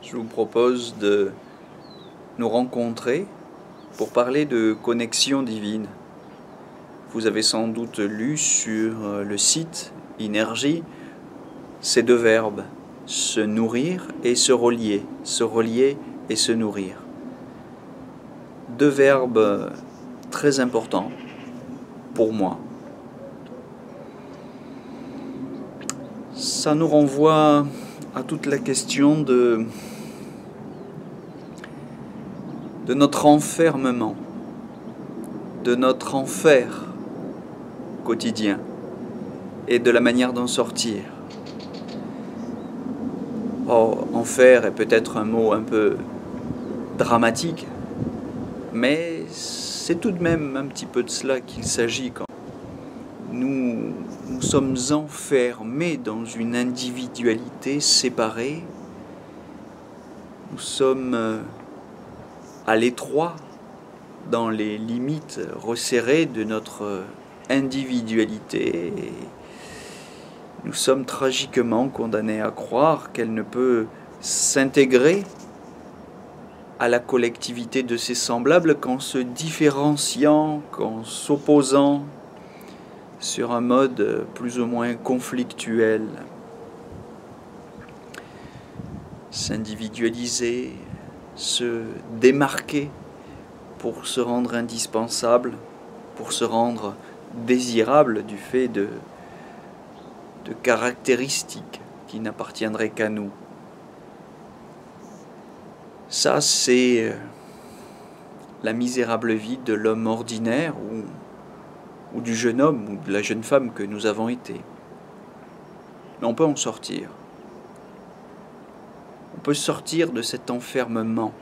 je vous propose de nous rencontrer pour parler de connexion divine. Vous avez sans doute lu sur le site Énergie ces deux verbes, se nourrir et se relier et se nourrir. Deux verbes très importants pour moi. Ça nous renvoie à toute la question de notre enfermement, de notre enfer quotidien et de la manière d'en sortir. Oh, enfer est peut-être un mot un peu dramatique, mais c'est tout de même un petit peu de cela qu'il s'agit quand nous sommes enfermés dans une individualité séparée. Nous sommes à l'étroit dans les limites resserrées de notre individualité. Et nous sommes tragiquement condamnés à croire qu'elle ne peut s'intégrer à la collectivité de ses semblables qu'en se différenciant, qu'en s'opposant sur un mode plus ou moins conflictuel. S'individualiser, se démarquer pour se rendre indispensable, pour se rendre désirable du fait de caractéristiques qui n'appartiendraient qu'à nous. Ça, c'est la misérable vie de l'homme ordinaire ou du jeune homme ou de la jeune femme que nous avons été. Mais on peut en sortir. On peut sortir de cet enfermement,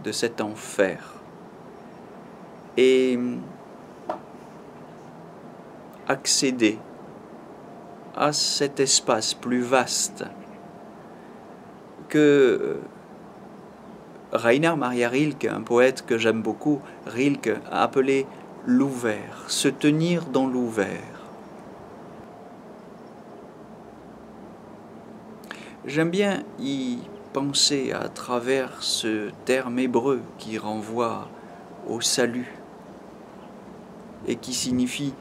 de cet enfer, et accéder à cet espace plus vaste que Rainer Maria Rilke, un poète que j'aime beaucoup, Rilke a appelé l'ouvert, se tenir dans l'ouvert. J'aime bien y penser à travers ce terme hébreu qui renvoie au salut et qui signifie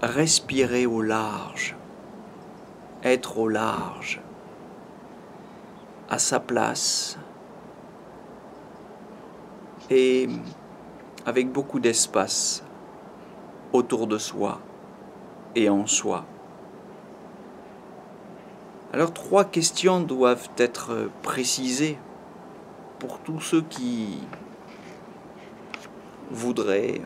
respirer au large, être au large, à sa place et avec beaucoup d'espace autour de soi et en soi. Alors 3 questions doivent être précisées pour tous ceux qui voudraient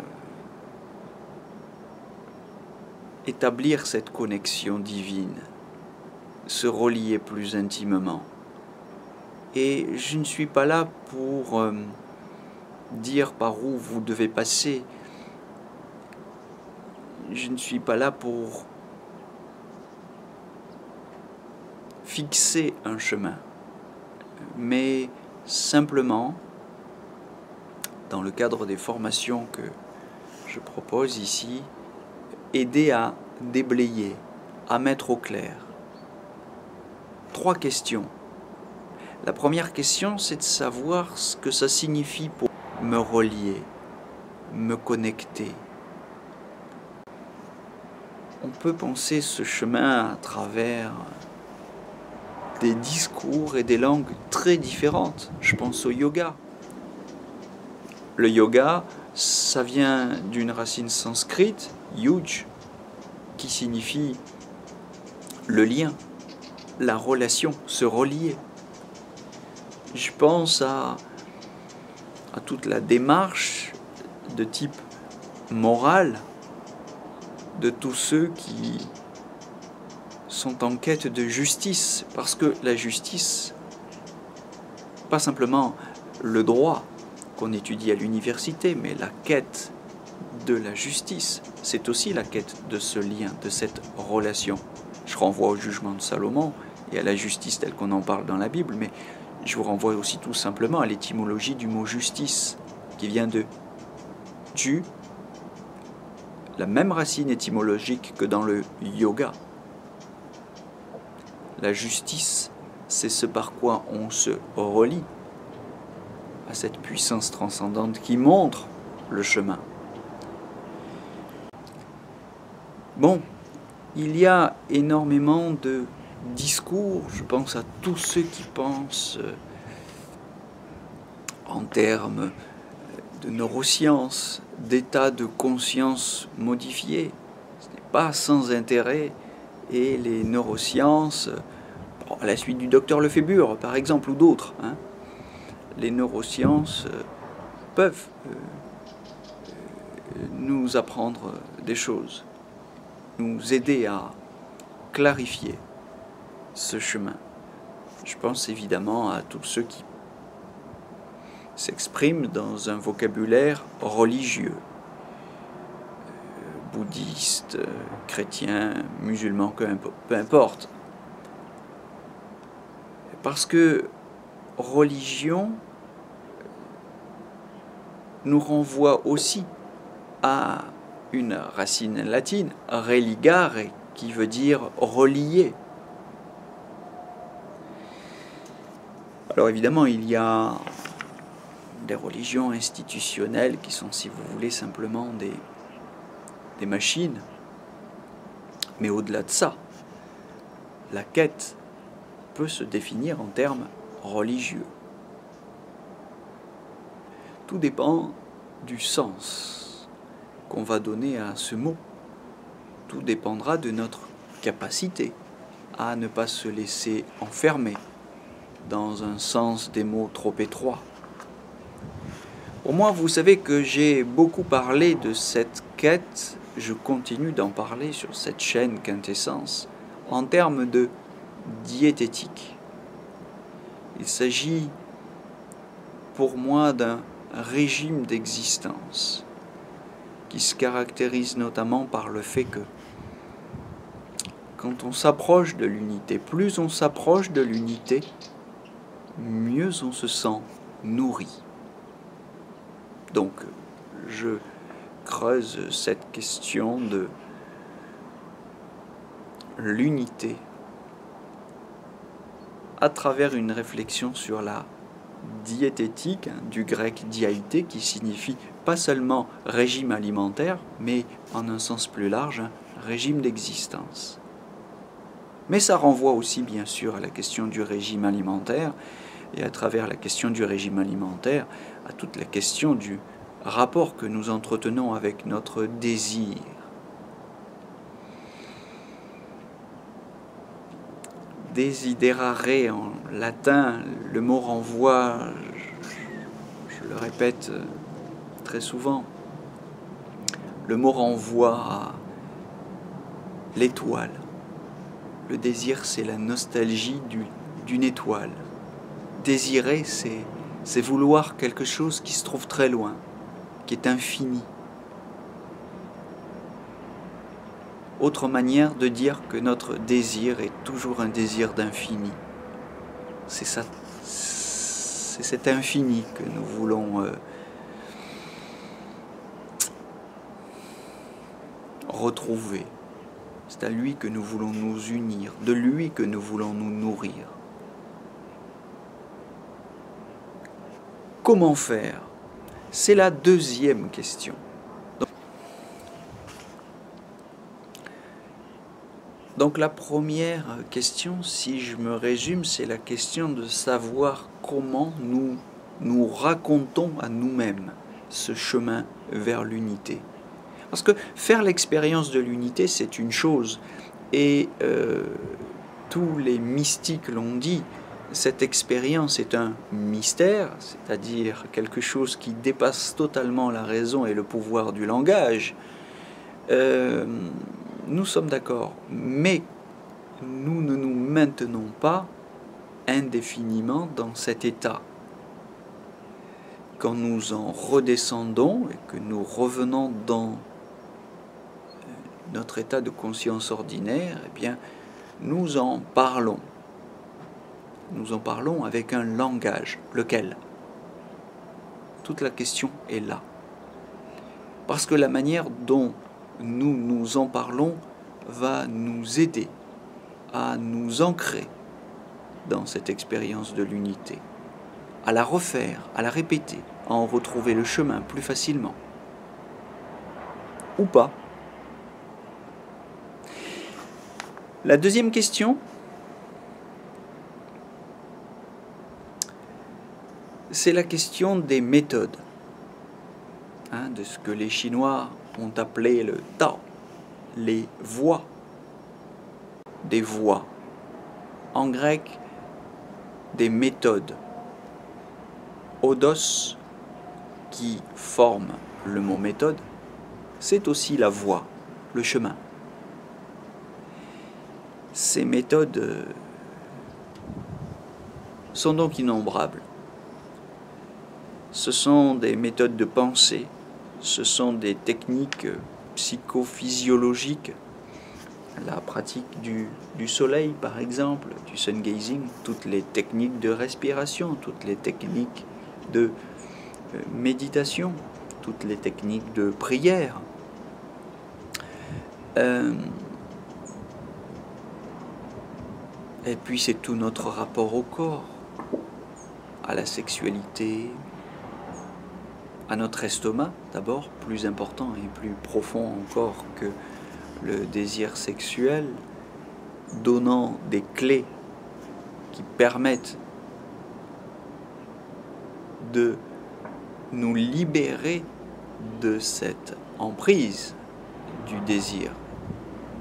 établir cette connexion divine, se relier plus intimement. Et je ne suis pas là pour dire par où vous devez passer. Je ne suis pas là pour fixer un chemin, mais simplement, dans le cadre des formations que je propose ici, aider à déblayer, à mettre au clair. 3 questions. La première question, c'est de savoir ce que ça signifie pour me relier, me connecter. On peut penser ce chemin à travers des discours et des langues très différentes. Je pense au yoga. Le yoga, ça vient d'une racine sanskrite, yuj, qui signifie le lien, la relation, se relier. Je pense à toute la démarche de type moral de tous ceux qui sont en quête de justice, parce que la justice, pas simplement le droit qu'on étudie à l'université, mais la quête de la justice, c'est aussi la quête de ce lien, de cette relation. Je renvoie au jugement de Salomon et à la justice telle qu'on en parle dans la Bible, mais je vous renvoie aussi tout simplement à l'étymologie du mot justice, qui vient de ju, la même racine étymologique que dans le yoga. La justice c'est ce par quoi on se relie à cette puissance transcendante qui montre le chemin. Bon, il y a énormément de discours, je pense à tous ceux qui pensent en termes de neurosciences, d'état de conscience modifié. Ce n'est pas sans intérêt, et les neurosciences, à la suite du docteur Lefébure par exemple, ou d'autres, les neurosciences peuvent nous apprendre des choses, nous aider à clarifier ce chemin. Je pense évidemment à tous ceux qui s'expriment dans un vocabulaire religieux, bouddhiste, chrétien, musulman, peu importe. Parce que religion nous renvoie aussi à une racine latine, religare, qui veut dire relier. Alors évidemment, il y a des religions institutionnelles qui sont, si vous voulez, simplement des machines. Mais au-delà de ça, la quête peut se définir en termes religieux. Tout dépend du sens qu'on va donner à ce mot. Tout dépendra de notre capacité à ne pas se laisser enfermer dans un sens des mots trop étroit. Pour moi, vous savez que j'ai beaucoup parlé de cette quête, je continue d'en parler sur cette chaîne Quintessence, en termes de diététique. Il s'agit pour moi d'un régime d'existence qui se caractérise notamment par le fait que quand on s'approche de l'unité, plus on s'approche de l'unité, mieux on se sent nourri. Donc, je creuse cette question de l'unité à travers une réflexion sur la diététique, du grec diaïté, qui signifie pas seulement régime alimentaire, mais en un sens plus large, régime d'existence. Mais ça renvoie aussi bien sûr à la question du régime alimentaire, et à travers la question du régime alimentaire, à toute la question du rapport que nous entretenons avec notre désir. Desiderare en latin, le mot renvoie, je le répète très souvent, le mot renvoie à l'étoile. Le désir, c'est la nostalgie d'une étoile. Désirer, c'est vouloir quelque chose qui se trouve très loin, qui est infini. Autre manière de dire que notre désir est toujours un désir d'infini. C'est ça, c'est cet infini que nous voulons retrouver. C'est à lui que nous voulons nous unir, de lui que nous voulons nous nourrir. Comment faire? C'est la deuxième question. Donc la première question, si je me résume, c'est la question de savoir comment nous racontons à nous-mêmes ce chemin vers l'unité. Parce que faire l'expérience de l'unité, c'est une chose. Et tous les mystiques l'ont dit, cette expérience est un mystère, c'est-à-dire quelque chose qui dépasse totalement la raison et le pouvoir du langage. Nous sommes d'accord, mais nous ne nous maintenons pas indéfiniment dans cet état. Quand nous en redescendons et que nous revenons dans notre état de conscience ordinaire, eh bien, nous en parlons. Nous en parlons avec un langage. Lequel? Toute la question est là. Parce que la manière dont nous en parlons va nous aider à nous ancrer dans cette expérience de l'unité, à la refaire, à la répéter, à en retrouver le chemin plus facilement. Ou pas. La deuxième question, c'est la question des méthodes, de ce que les Chinois ont appelé le Tao, les voies, des voies. En grec, des méthodes. Odos, qui forme le mot méthode, c'est aussi la voie, le chemin. Ces méthodes sont donc innombrables. Ce sont des méthodes de pensée, ce sont des techniques psychophysiologiques, la pratique du soleil par exemple, du sun gazing, toutes les techniques de respiration, toutes les techniques de méditation, toutes les techniques de prière. Et puis c'est tout notre rapport au corps, à la sexualité, à notre estomac d'abord, plus important et plus profond encore que le désir sexuel, donnant des clés qui permettent de nous libérer de cette emprise du désir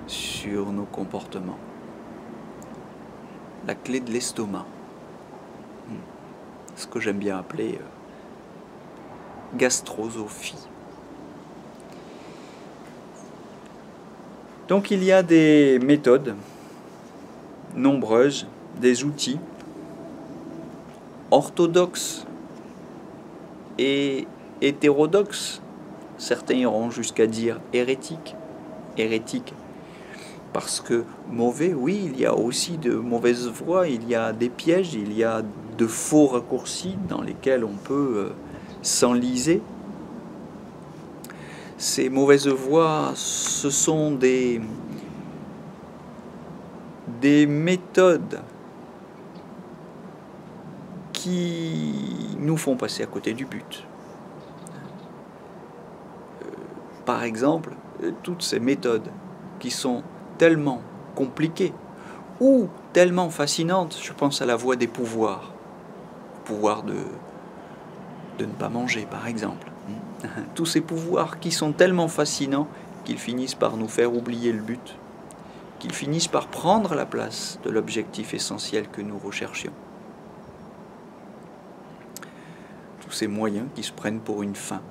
sur nos comportements. La clé de l'estomac, ce que j'aime bien appeler gastrosophie. Donc il y a des méthodes nombreuses, des outils orthodoxes et hétérodoxes. Certains iront jusqu'à dire hérétiques. Hérétiques parce que mauvais, oui, il y a aussi de mauvaises voies, il y a des pièges, il y a de faux raccourcis dans lesquels on peut s'enliser. Ces mauvaises voies, ce sont des méthodes qui nous font passer à côté du but. Par exemple, toutes ces méthodes qui sont tellement compliquées ou tellement fascinantes, je pense à la voie des pouvoirs. Le pouvoir de ne pas manger, par exemple. Tous ces pouvoirs qui sont tellement fascinants qu'ils finissent par nous faire oublier le but, qu'ils finissent par prendre la place de l'objectif essentiel que nous recherchions. Tous ces moyens qui se prennent pour une fin.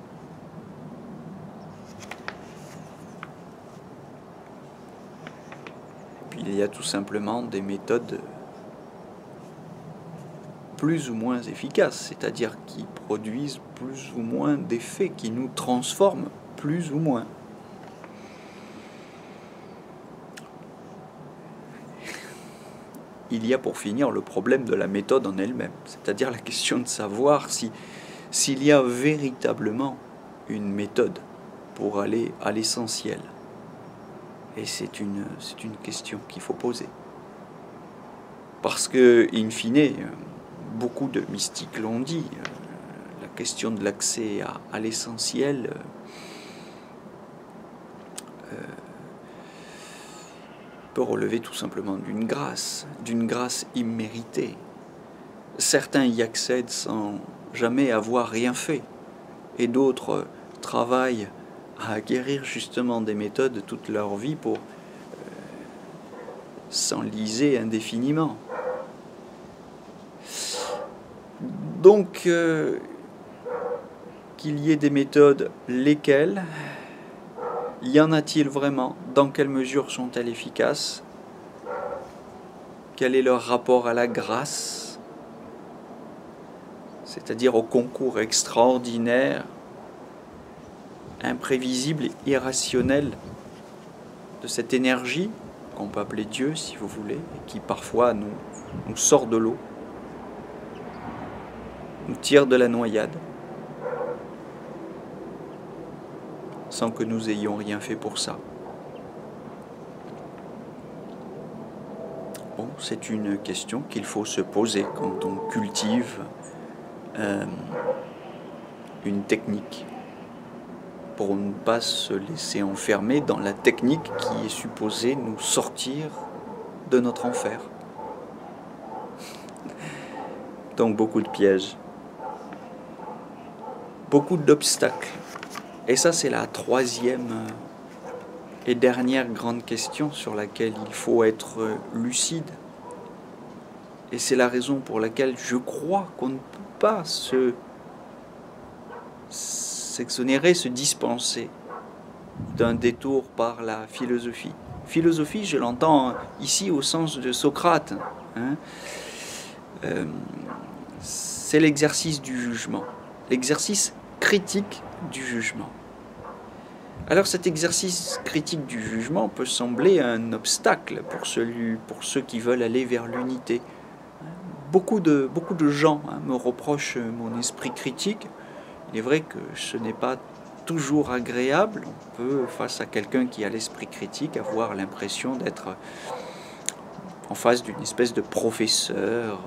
Puis il y a tout simplement des méthodes plus ou moins efficaces, c'est-à-dire qui produisent plus ou moins d'effets, qui nous transforment plus ou moins. Il y a pour finir le problème de la méthode en elle-même, c'est-à-dire la question de savoir s'il y a véritablement une méthode pour aller à l'essentiel. Et c'est une question qu'il faut poser. Parce que, in fine, beaucoup de mystiques l'ont dit, la question de l'accès à l'essentiel peut relever tout simplement d'une grâce imméritée. Certains y accèdent sans jamais avoir rien fait, et d'autres travaillent à acquérir justement des méthodes toute leur vie pour s'enliser indéfiniment. Donc, qu'il y ait des méthodes, lesquelles? Y en a-t-il vraiment? Dans quelle mesure sont-elles efficaces? Quel est leur rapport à la grâce? C'est-à-dire au concours extraordinaire, imprévisible et irrationnel de cette énergie qu'on peut appeler Dieu, si vous voulez, et qui parfois nous sort de l'eau, nous tire de la noyade, sans que nous ayons rien fait pour ça. Bon, c'est une question qu'il faut se poser quand on cultive une technique, pour ne pas se laisser enfermer dans la technique qui est supposée nous sortir de notre enfer. Donc beaucoup de pièges, beaucoup d'obstacles. Et ça, c'est la troisième et dernière grande question sur laquelle il faut être lucide. Et c'est la raison pour laquelle je crois qu'on ne peut pas s'exonérer, se dispenser d'un détour par la philosophie. Philosophie, je l'entends ici au sens de Socrate. Hein. C'est l'exercice du jugement, l'exercice critique du jugement. Alors cet exercice critique du jugement peut sembler un obstacle pour ceux qui veulent aller vers l'unité. Beaucoup de gens me reprochent mon esprit critique. Il est vrai que ce n'est pas toujours agréable. On peut, face à quelqu'un qui a l'esprit critique, avoir l'impression d'être en face d'une espèce de professeur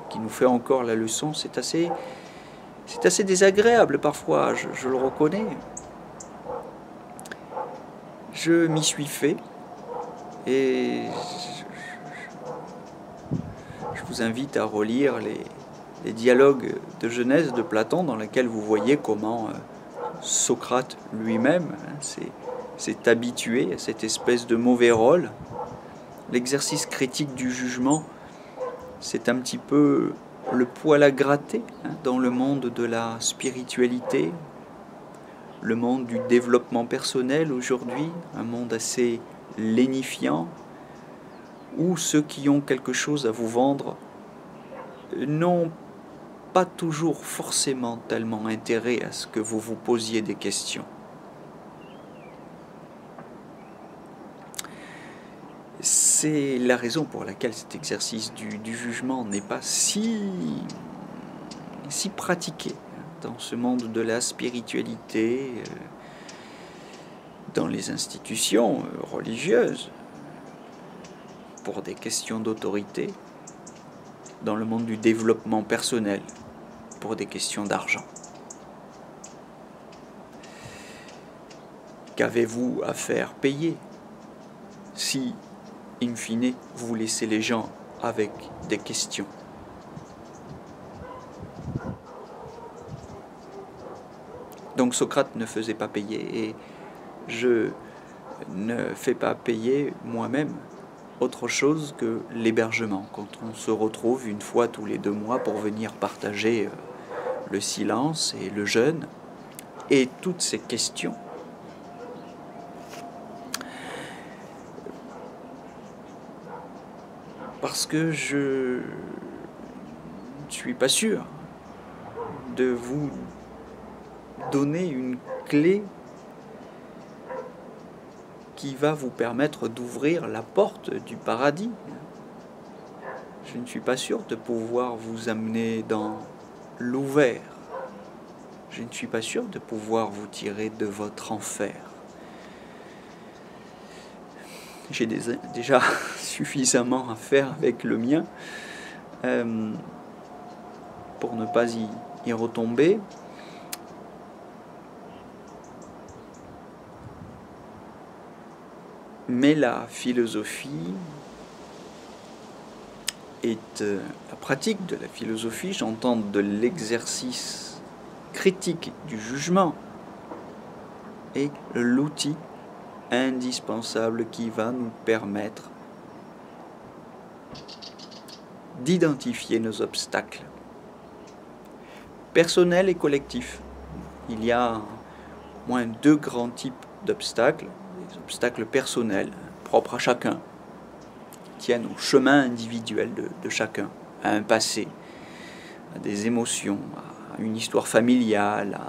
qui nous fait encore la leçon. C'est assez désagréable parfois, je le reconnais. Je m'y suis fait et je vous invite à relire les dialogues de Genèse de Platon, dans lesquels vous voyez comment Socrate lui-même s'est habitué à cette espèce de mauvais rôle. L'exercice critique du jugement, c'est un petit peu le poil à gratter dans le monde de la spiritualité, le monde du développement personnel aujourd'hui, un monde assez lénifiant, où ceux qui ont quelque chose à vous vendre n'ont pas toujours forcément tellement intérêt à ce que vous vous posiez des questions. C'est la raison pour laquelle cet exercice du jugement n'est pas si pratiqué dans ce monde de la spiritualité, dans les institutions religieuses, pour des questions d'autorité, dans le monde du développement personnel, pour des questions d'argent. Qu'avez-vous à faire payer si, in fine, vous laissez les gens avec des questions? Donc Socrate ne faisait pas payer, et je ne fais pas payer moi-même autre chose que l'hébergement, quand on se retrouve une fois tous les 2 mois pour venir partager le silence et le jeûne et toutes ces questions. Parce que je ne suis pas sûr de vous donner une clé qui va vous permettre d'ouvrir la porte du paradis. Je ne suis pas sûr de pouvoir vous amener dans l'ouvert. Je ne suis pas sûr de pouvoir vous tirer de votre enfer. J'ai déjà suffisamment à faire avec le mien pour ne pas y retomber. Mais la philosophie est la pratique de la philosophie, j'entends de l'exercice critique du jugement, est l'outil indispensable qui va nous permettre d'identifier nos obstacles, personnels et collectifs. Il y a au moins 2 grands types d'obstacles. Les obstacles personnels, propres à chacun, qui tiennent au chemin individuel de chacun, à un passé, à des émotions, à une histoire familiale.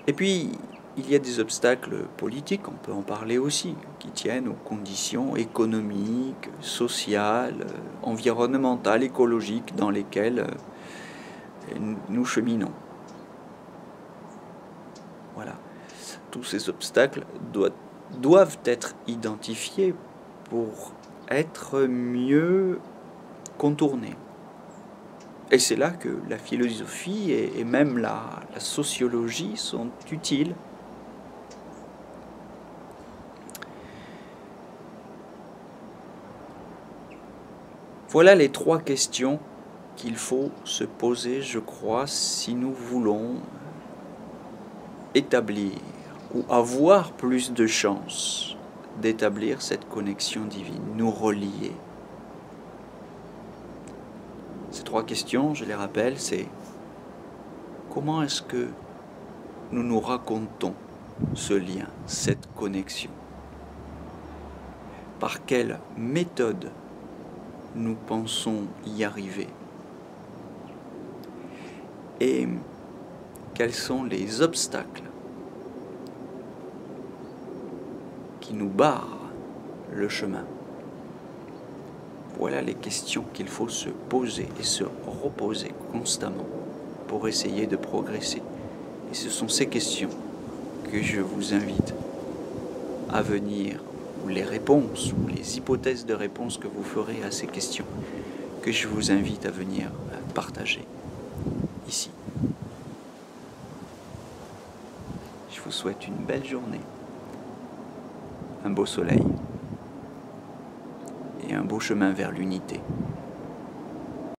Et puis, il y a des obstacles politiques, on peut en parler aussi, qui tiennent aux conditions économiques, sociales, environnementales, écologiques dans lesquelles nous cheminons. Voilà. Tous ces obstacles doivent être identifiés pour être mieux contourné. Et c'est là que la philosophie et même la sociologie sont utiles. Voilà les 3 questions qu'il faut se poser, je crois, si nous voulons établir ou avoir plus de chances d'établir cette connexion divine, nous relier. Ces 3 questions, je les rappelle, c'est comment est-ce que nous nous racontons ce lien, cette connexion? Par quelle méthode nous pensons y arriver? Et quels sont les obstacles qui nous barrent le chemin? Voilà les questions qu'il faut se poser et se reposer constamment pour essayer de progresser. Et ce sont ces questions que je vous invite à venir, ou les réponses, ou les hypothèses de réponses que vous ferez à ces questions, que je vous invite à venir partager ici. Je vous souhaite une belle journée, un beau soleil et un beau chemin vers l'unité.